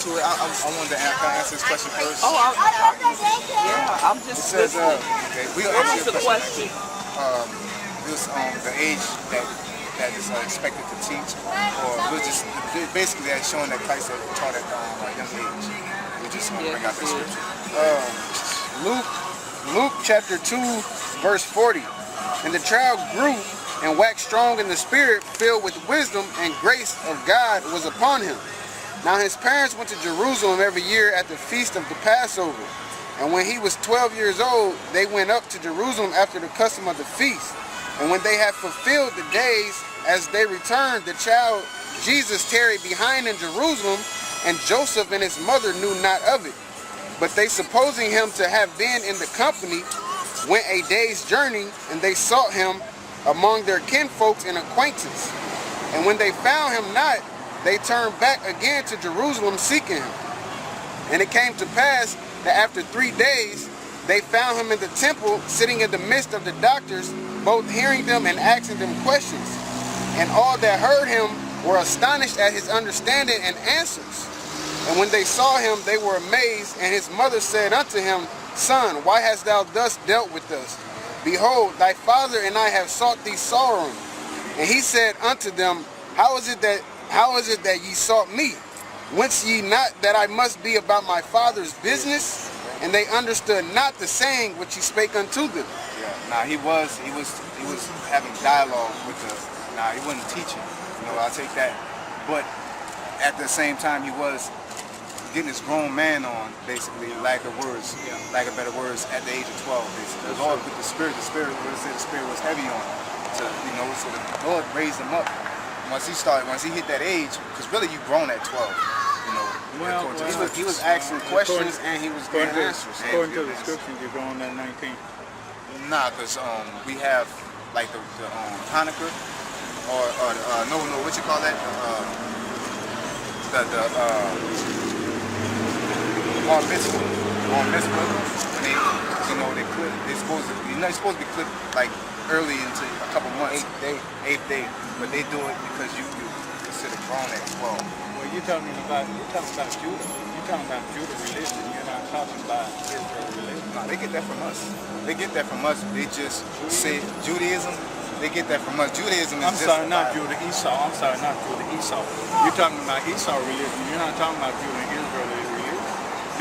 into it. I wanted to answer this question first. Oh, I'm just. It says, okay, we'll answer your question. This the age that is expected to teach, or we're just basically that's showing that Christ had taught at a young age. We just bring out the scripture. Luke chapter 2, verse 40. And the child grew and waxed strong in the spirit, filled with wisdom, and grace of God was upon him. Now his parents went to Jerusalem every year at the feast of the Passover. And when he was 12 years old, they went up to Jerusalem after the custom of the feast. And when they had fulfilled the days, as they returned, the child Jesus tarried behind in Jerusalem, and Joseph and his mother knew not of it. But they, supposing him to have been in the company, went a day's journey, and they sought him among their kinfolks and acquaintance. And when they found him not, they turned back again to Jerusalem seeking him. And it came to pass that after 3 days, they found him in the temple, sitting in the midst of the doctors, both hearing them and asking them questions. And all that heard him were astonished at his understanding and answers. And when they saw him, they were amazed. And his mother said unto him, Son, why hast thou thus dealt with us? Behold, thy father and I have sought thee sorrowing. And he said unto them, How is it that ye sought me? Wence ye not that I must be about my father's business? And they understood not the saying which he spake unto them. Yeah. Now he was having dialogue with the. Now he wasn't teaching. I'll take that. But at the same time, he was getting his grown man on, basically, lack of better words, at the age of 12, basically. The Lord with the Spirit was heavy on him. So the Lord raised him up. Once he hit that age, because really you grown at 12, he was asking questions and he was getting answers. According to the scripture, you're grown at 19. Nah, because we have like the Hanukkah, or what you call that? On mitzvah, when they're supposed to be clipped like early into a couple months, eighth day, but they do it because you consider grown at 12. Well, you're talking about Judah. You're talking about Judah religion. You're not talking about Israel religion. No, they get that from us. They just say Judaism. They get that from us. Judaism is Esau. I'm sorry, not Judah, Esau. You're talking about Esau religion. You're not talking about Judah and Israel religion.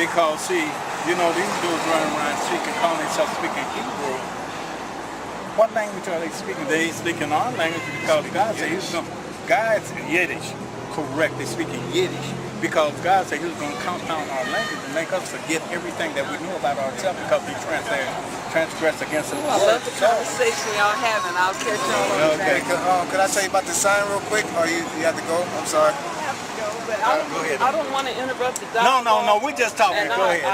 Because, see, these dudes running around calling themselves speaking Hebrew. What language are they speaking? They speaking our language because God said God's Yiddish. Correct, they speaking Yiddish. Because God said he was going to compound our language and make us forget everything that we knew about ourselves because we transgressed against the I love the conversation y'all having. I'll catch y'all on okay. Could I tell you about the sign real quick? Or you have to go? I'm sorry. But I don't want to interrupt the dialogue. No, we're just talking. Go ahead.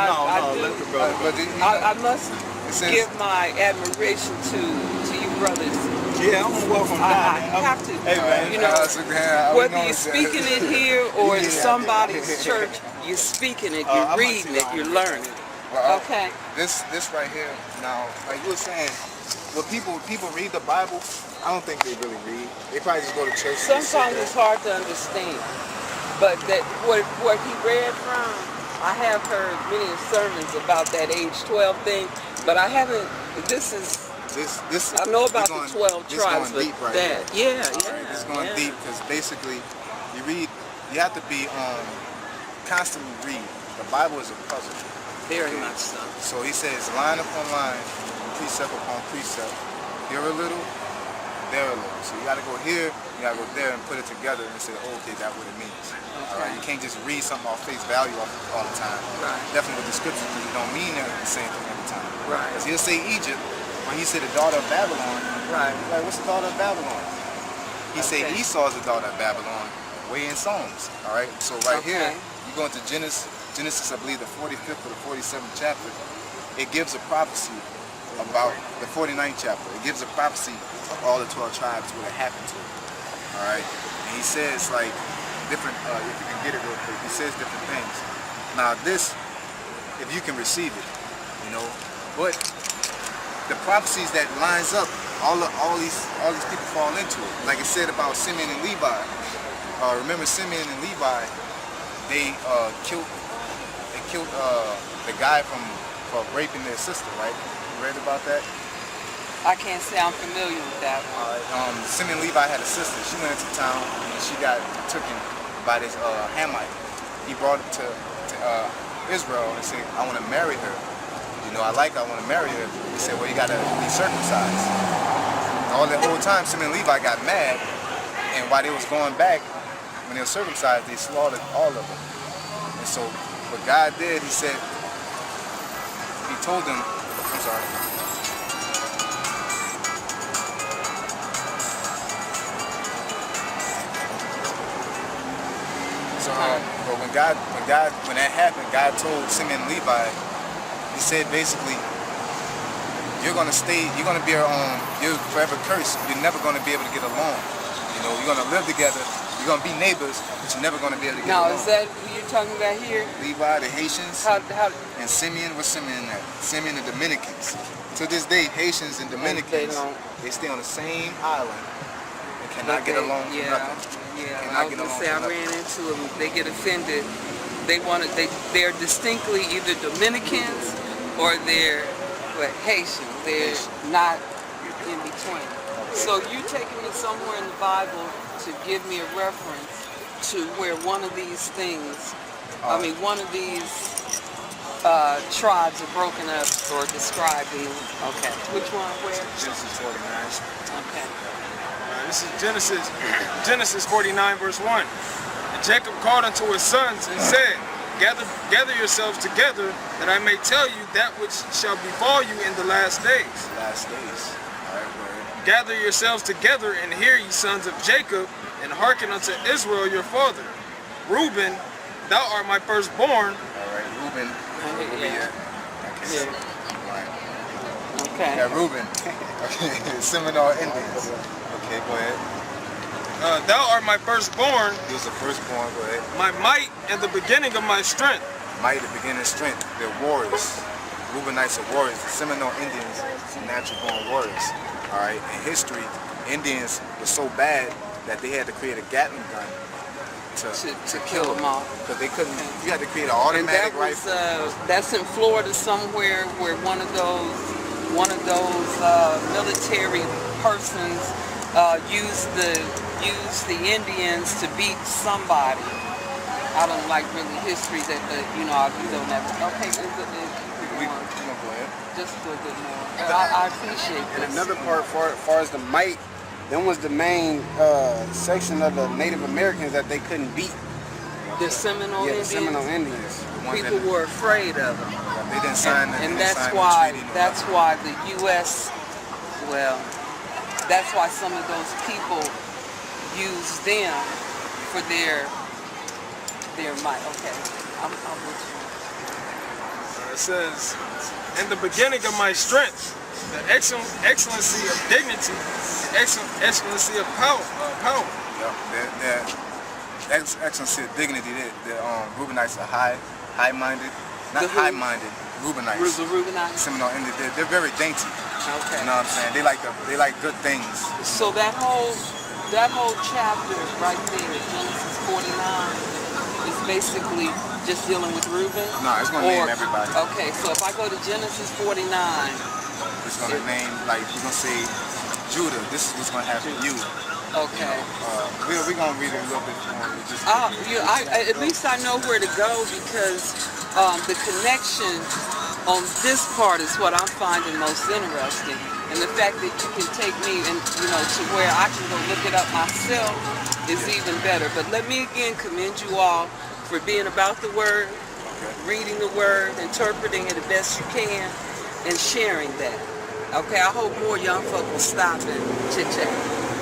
Let the brother. I must give my admiration to you brothers. Yeah, I'm welcome. I have to. Hey, man. Whether you're speaking it here or in somebody's church, you're speaking it, you're reading it, you're learning. Well, okay. This right here, now, like you were saying, when people read the Bible, I don't think they really read. They probably just go to church. Sometimes it's hard to understand. But what he read from, I have heard many sermons about that age 12 thing, but I haven't. This I know about the 12 tribes, but right that, here. It's going deep because basically, you have to be constantly read. The Bible is a puzzle. Very much so. So he says, line upon line, precept upon precept. Here a little, there a little. So you got to go here, you got to go there, and put it together and say, oh, okay, that's what it means. Okay. All right, you can't just read something off face value all the time. Right. Definitely with the scriptures, because it don't mean the same thing every time. Right. Because he'll say Egypt, when he said the daughter of Babylon. Right. He's like, what's the daughter of Babylon? He said Esau's the daughter of Babylon, way in Psalms. All right. So here, you go into Genesis, I believe the 45th or the 47th chapter. It gives a prophecy about the 49th chapter. It gives a prophecy of all the 12 tribes what had happened to it. All right. And he says like different. If you can get it real quick, he says different things. Now this, if you can receive it, but the prophecies that lines up, all these people fall into it. Like it said about Simeon and Levi. Remember Simeon and Levi, they killed the guy for raping their sister, right? You read about that? I can't say I'm familiar with that one. Simeon Levi had a sister. She went into town and she got taken by this Hamite. He brought her to Israel and said, I want to marry her. You know, I want to marry her. He said, well, you got to be circumcised. All that whole time, Simeon Levi got mad, and while they was going back, when they were circumcised, they slaughtered all of them. And so what God did, he said, he told them, I'm sorry. So, but when that happened, God told Simeon Levi, he said basically, you're gonna be you're forever cursed. You're never gonna be able to get along. You know, you're gonna live together. You're gonna be neighbors, but you're never gonna be able to get along. Now, is that who you're talking about here? Levi, the Haitians, How, and Simeon. What's Simeon at? Simeon and Dominicans. To this day, Haitians and Dominicans, they stay on the same island and cannot get along for nothing. Yeah, I was gonna say I ran into them. They get offended. They're distinctly either Dominicans or they're Haitians. They're not in between. So you taking me somewhere in the Bible to give me a reference to where one of these things, one of these tribes are broken up or described in. Okay. Which one? Where? Genesis 49. Okay. This is Genesis 49, verse 1. And Jacob called unto his sons and said, Gather yourselves together, that I may tell you that which shall befall you in the last days. Last days. All right, word. Gather yourselves together, and hear, ye sons of Jacob, and hearken unto Israel your father. Reuben, thou art my firstborn. All right, Reuben. Yeah. Okay. Yeah. Right. Okay. Yeah, Reuben. Okay. Seminole Indians. Okay, go ahead. Thou art my firstborn. He was the firstborn. Go ahead. My might and the beginning of my strength. Might, the beginning of strength. They're warriors. Reubenites are warriors. The Seminole Indians are natural-born warriors. All right. In history, Indians were so bad that they had to create a Gatling gun to kill them all, because they couldn't. You had to create an automatic rifle. That's in Florida somewhere, where one of those military persons used the Indians to beat somebody. I don't like really history that you don't have. Okay, We gonna go ahead. just a little bit more. I appreciate this. And another part, far as the might, them was the main section of the Native Americans that they couldn't beat. The Seminole Yeah, the Indians. Seminole Indians. People were afraid of them. They didn't sign And the that's treaty. why the U.S. That's why some of those people use them for their might. Okay, I'm with you. It says, in the beginning of my strength, the excellency of dignity, the excellency of power. Yeah, the excellency of dignity. The Reubenites are high-minded, not high-minded. Reubenites. The Reubenites. Seminole Indians. They're very dainty. Okay. You know what I'm saying? They like good things. So that whole chapter right there, Genesis 49, is basically just dealing with Reuben? No, it's going to name everybody. Okay, so if I go to Genesis 49, it's going to name, like, we're going to say Judah. This is what's going to happen to you. okay. We're going to read it a little bit more. At least I know where to go, because the connection on this part is what I'm finding most interesting. And the fact that you can take me and to where I can go look it up myself is even better. But let me again commend you all for being about the word, reading the word, interpreting it the best you can, and sharing that. Okay, I hope more young folk will stop and chit-chat.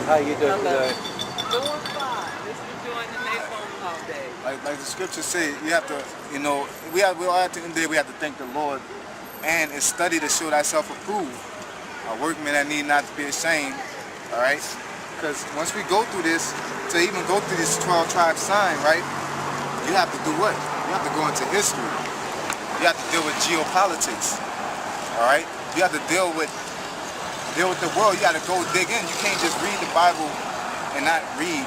How you doing today? Doing fine. Just enjoying the Mayphone holiday. Like the scriptures say, you have to, we all at the end of the day, we have to thank the Lord, and it's study to show thyself approved, a workman that need not to be ashamed. All right, because once we go through this, to even go through this 12 tribe sign, right, you have to do what? You have to go into history. You have to deal with geopolitics. All right, you have to deal with the world. You got to go dig in. You can't just read the Bible and not read.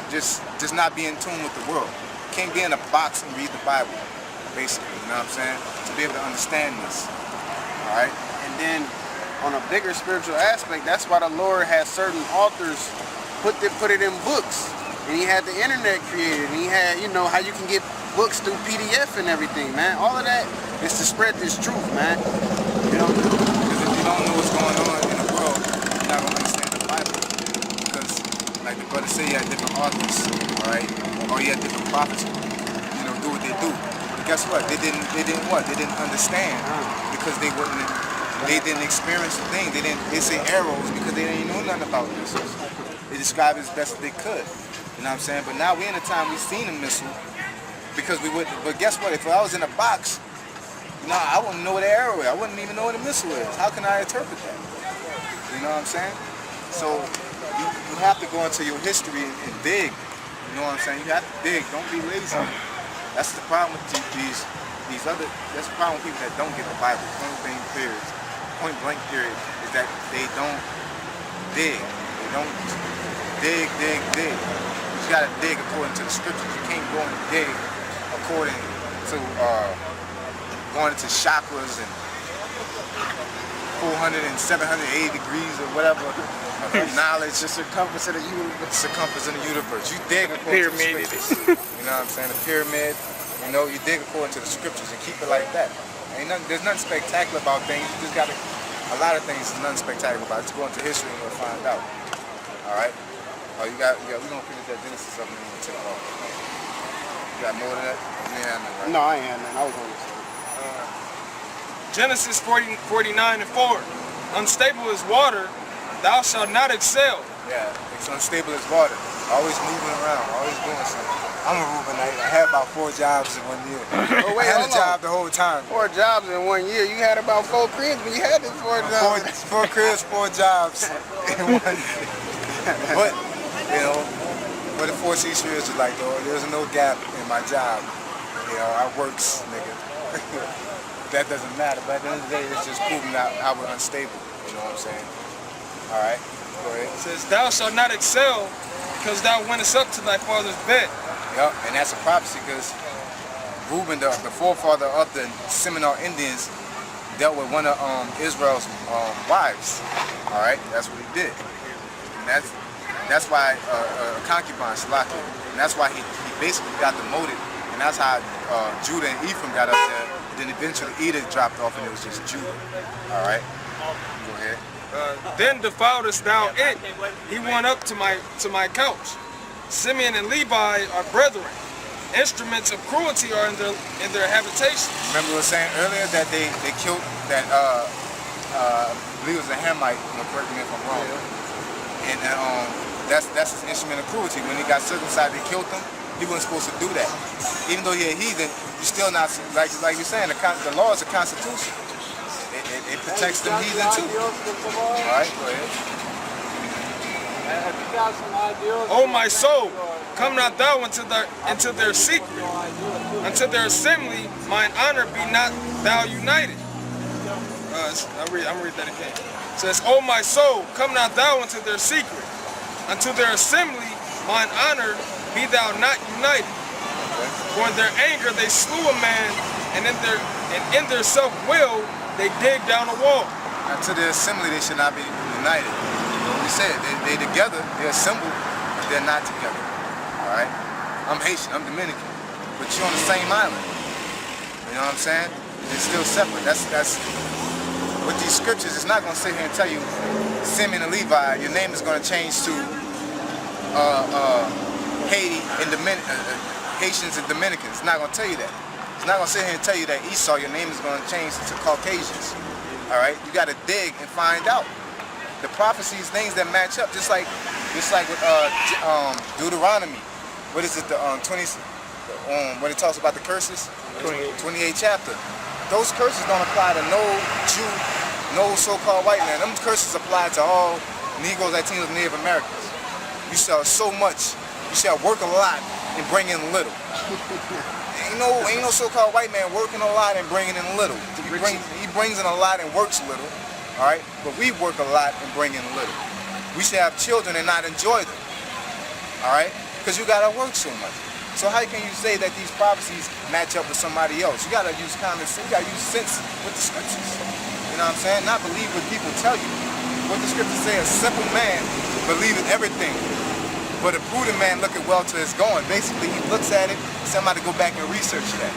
Just not be in tune with the world. You can't be in a box and read the Bible, basically, you know what I'm saying? To be able to understand this, all right? And then on a bigger spiritual aspect, that's why the Lord has certain authors put it in books. And he had the internet created, and he had, you know, how you can get books through PDF and everything, man. All of that is to spread this truth, man. You know? Because if you don't know what's going on in the world, you're not going to understand the Bible. Because, like the brother said, you had different authors, all right? Or you had different prophets, you know, do what they do. But guess what? They didn't what? They didn't understand because they didn't experience the thing. They say arrows because they didn't know nothing about missiles. They described it as best as they could. You know what I'm saying? But now we're in a time we've seen a missile because we wouldn't. But guess what? If I was in a box, I wouldn't know what an arrow is. I wouldn't even know what a missile is. How can I interpret that? You know what I'm saying? So you have to go into your history and dig. You know what I'm saying? You have to dig. Don't be lazy. That's the problem with these other. That's the problem with people that don't get the Bible. Point blank period is that they don't dig. They don't dig. You gotta dig according to the scriptures. You can't go and dig according to going into chakras and 400 and 780 degrees or whatever of knowledge. The circumference of the universe. You dig according to the scriptures. You know what I'm saying? The pyramid. You know, you dig according to the scriptures and keep it like that. There's nothing spectacular about things. You just gotta. A lot of things there's nothing spectacular about it. Just go into history and you'll find out. All right. Oh, we're gonna finish that Genesis up and then we'll take off. You got more than that? Yeah, no, I ain't, man. I was on this. Genesis 49 and 4. Unstable as water, thou shalt not excel. Yeah, it's unstable as water. Always moving around, always doing something. I'm a Reubenite. I had about 4 jobs in 1 year. Oh, wait, I had a job the whole time. 4 jobs in 1 year. You had about 4 cribs, but you had them 4 jobs. 4 cribs, 4 jobs in 1 year. But, you know, what the 14 years was like, though, there's no gap in my job. You know, I works, nigga. That doesn't matter, but at the end of the day, it's just proving out how we're unstable. You know what I'm saying? All right, go ahead. It says, thou shalt not excel, because thou wentest up to thy father's bed. Yep, and that's a prophecy because Reuben, the forefather of the Seminole Indians, dealt with one of Israel's wives. All right, that's what he did. And that's why a concubine, Shalaki, and that's why he basically got demoted. And that's how Judah and Ephraim got up there. Then eventually Edom dropped off and it was just Judah. All right, go ahead. Then defiledest thou it. He went up to my couch. Simeon and Levi are brethren. Instruments of cruelty are in their habitations. Remember we were saying earlier that they killed that I believe it was a Hamite, correct me if I'm wrong. And that's his instrument of cruelty. When he got circumcised, they killed him. He wasn't supposed to do that. Even though you're a heathen, you're still not, like you're saying, the law is a constitution. It protects them heathen too. All right, go ahead. O my soul, come not thou into their secret. Unto their assembly, mine honor be not thou united. I'm read that again. It says, O my soul, come not thou into their secret. Unto their assembly, mine honor be thou not united. For in their anger they slew a man, and in their self-will they dig down a wall. Now to the assembly they should not be united. What we said, they together, they're assembled, but they're not together. All right? I'm Haitian, I'm Dominican, but you're on the same island. You know what I'm saying? They're still separate. That's with these scriptures. It's not going to sit here and tell you, Simeon and Levi, your name is going to change to Haiti and Haitians and Dominicans. It's not going to tell you that. It's not going to sit here and tell you that Esau, your name is going to change to Caucasians. All right? You got to dig and find out. The prophecies, things that match up, just like with Deuteronomy. What is it? The 20s, when it talks about the curses, 28th chapter. Those curses don't apply to no Jew, no so-called white man. Them curses apply to all Negroes, Latinos, Native Americans. You shall sow much. You shall work a lot and bring in little. Ain't no so-called white man working a lot and bringing in little. He brings in a lot and works little. All right, but we work a lot and bring in little. We should have children and not enjoy them. All right, because you gotta work so much. So how can you say that these prophecies match up with somebody else? You gotta use common sense. You gotta use sense with the scriptures. You know what I'm saying? Not believe what people tell you. What the scriptures say, a simple man believeth everything, but a prudent man looketh well to his going. Basically, he looks at it, somebody go back and research that.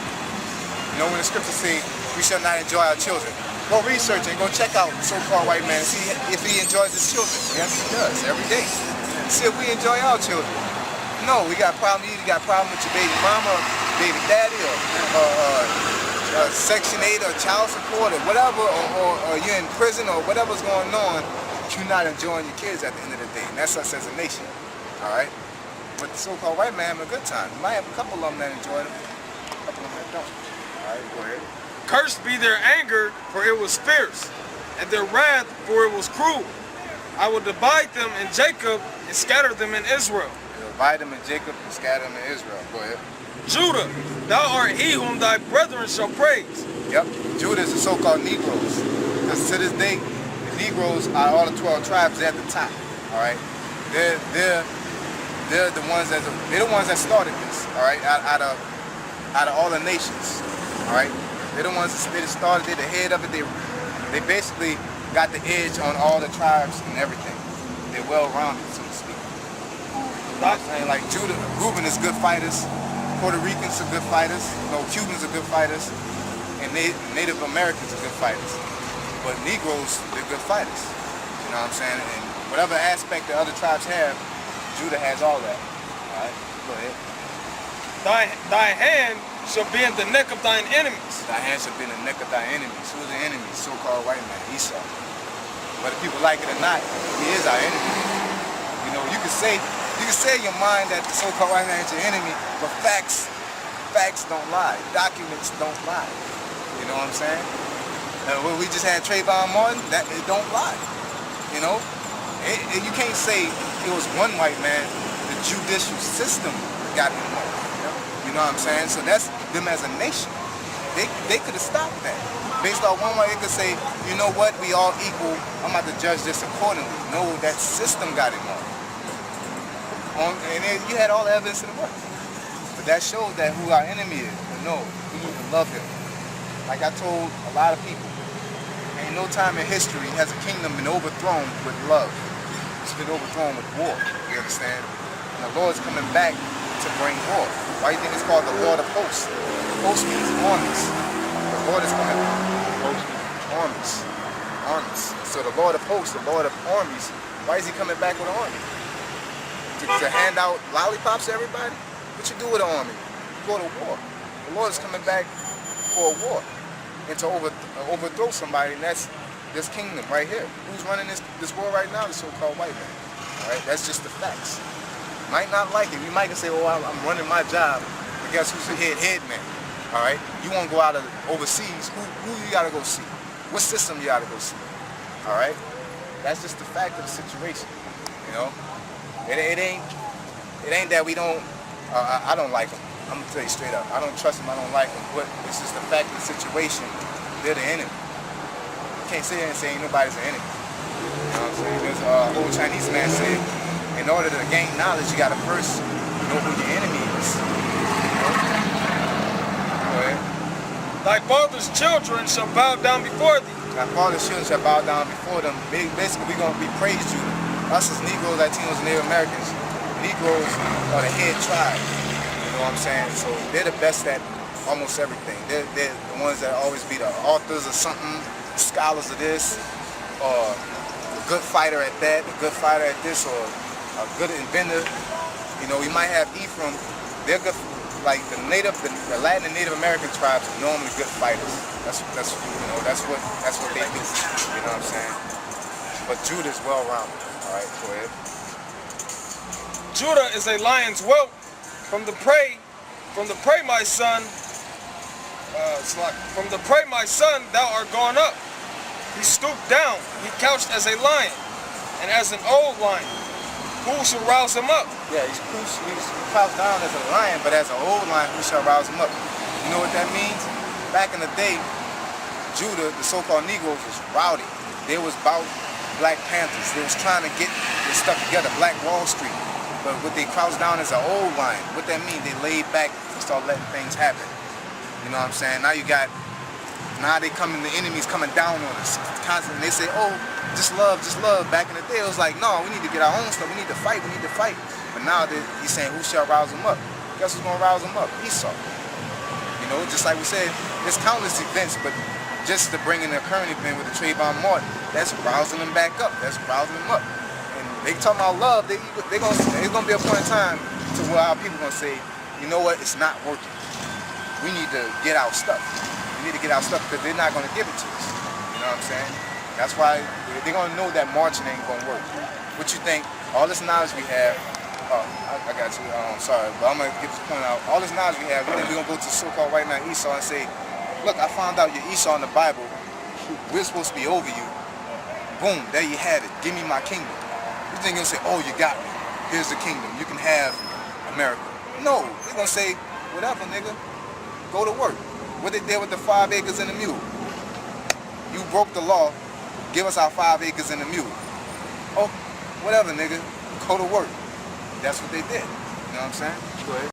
You know, when the scriptures say, we shall not enjoy our children. Go research and go check out the so-called white man and see if he enjoys his children. Yes, he does, every day. See if we enjoy our children. No, we got a problem. You either got a problem with your baby mama, or baby daddy, or Section 8 or child support or whatever, or you're in prison or whatever's going on, you're not enjoying your kids at the end of the day. And that's us as a nation. All right? But the so-called white man having a good time. You might have a couple of them that enjoy them, a couple of them that don't. All right, go ahead. Cursed be their anger, for it was fierce, and their wrath, for it was cruel. I will divide them in Jacob and scatter them in Israel. Divide them in Jacob and scatter them in Israel. Go ahead. Judah, thou art he whom thy brethren shall praise. Yep. Judah is the so-called Negroes. Because to this day, the Negroes are all the 12 tribes at the top. All right. They're the ones that started this. All right. Out of all the nations. All right. They're the ones that started. They're the head of it. They basically got the edge on all the tribes and everything. They're well-rounded, so to speak. You know what I'm saying? Like Judah, Reuben is good fighters. Puerto Ricans are good fighters. You know, Cubans are good fighters. And Native Americans are good fighters. But Negroes, they're good fighters. You know what I'm saying? And whatever aspect the other tribes have, Judah has all that. All right, go ahead. Thy hand shall be in the neck of thine enemies. Thy hand shall be in the neck of thy enemies. Who are the enemies? So-called white man, Esau. Whether people like it or not, he is our enemy. You know, you can say in your mind that the so-called white man is your enemy, but facts don't lie. Documents don't lie. You know what I'm saying? When we just had Trayvon Martin, that it don't lie. You know, you can't say it was one white man. The judicial system got him wrong. You know what I'm saying? So that's them as a nation. They could have stopped that. Based on one way, they could say, you know what, we all equal. I'm about to judge this accordingly. No, that system got him wrong. And you had all the evidence in the book. But that shows that who our enemy is. But no, we need to love him. Like I told a lot of people, ain't no time in history has a kingdom been overthrown with love. It's been overthrown with war. You understand? And the Lord's coming back to bring war. Why do you think it's called the Lord of Hosts? Hosts means armies. The Lord is coming back. Armies. So the Lord of Hosts, the Lord of armies, why is he coming back with an army? To hand out lollipops to everybody? What you do with an army? You go to war. The Lord is coming back for a war and to overthrow somebody, and that's this kingdom right here. Who's running this war right now? The so-called white man. All right, that's just the facts. You might not like it. You might say, "Oh, I'm running my job," but guess who's the head man? All right, you want to go out of overseas? Who you gotta go see? What system you gotta go see? All right, that's just the fact of the situation. You know. It ain't that we don't, I don't like them. I'm gonna tell you straight up. I don't trust them, I don't like them. But it's just the fact of the situation. They're the enemy. You can't sit here and say ain't nobody's an enemy. You know what I'm saying? There's an old Chinese man said, in order to gain knowledge, you gotta first know who your enemy is. You know? Go ahead. Thy father's children shall bow down before thee. Thy father's children shall bow down before them. Basically, we're gonna be praised you. Us as Negroes, Latinos, and Native Americans, Negroes are the head tribe. You know what I'm saying? So they're the best at almost everything. They're the ones that always be the authors of something, scholars of this, or a good fighter at that, a good fighter at this, or a good inventor. You know, we might have Ephraim. They're good, like the Latin and Native American tribes are normally good fighters. That's what they do. You know what I'm saying? But Judah is well-rounded. All right, go ahead. Judah is a lion's whelp. From the prey, my son. From the prey, my son, thou art gone up. He stooped down. He couched as a lion, and as an old lion. Who shall rouse him up? Yeah, he's crouched down as a lion, but as an old lion, who shall rouse him up? You know what that means? Back in the day, Judah, the so-called Negroes, was rowdy. They was about Black Panthers. They was trying to get this stuff together. Black Wall Street. But what they crouch down is an old lion. What that mean? They laid back and start letting things happen. You know what I'm saying? Now now they coming, the enemy's coming down on us constantly. They say, oh, just love, just love. Back in the day, it was like, no, we need to get our own stuff. We need to fight, we need to fight. But now he's saying, who shall rouse them up? Guess who's gonna rouse them up? Esau. You know, just like we said, there's countless events, but just to bring in the current event with the Trayvon Martin, that's rousing them back up. That's rousing them up. And they talking about love. There's gonna be a point in time to where our people gonna say, you know what? It's not working. We need to get our stuff. We need to get our stuff because they're not gonna give it to us. You know what I'm saying? That's why they're gonna know that marching ain't gonna work. What you think? All this knowledge we have. I got you. Sorry, but I'm gonna get this point out. All this knowledge we have, then we're gonna go to so-called white man Esau and say, look, I found out you're Esau in the Bible. We're supposed to be over you. Boom, there you have it. Give me my kingdom. You think you're gonna say, oh, you got me. Here's the kingdom. You can have America. No, they're gonna say, whatever, nigga. Go to work. What they did with the 5 acres and the mule. You broke the law. Give us our 5 acres and the mule. Oh, whatever, nigga. Go to work. That's what they did. You know what I'm saying? Go ahead.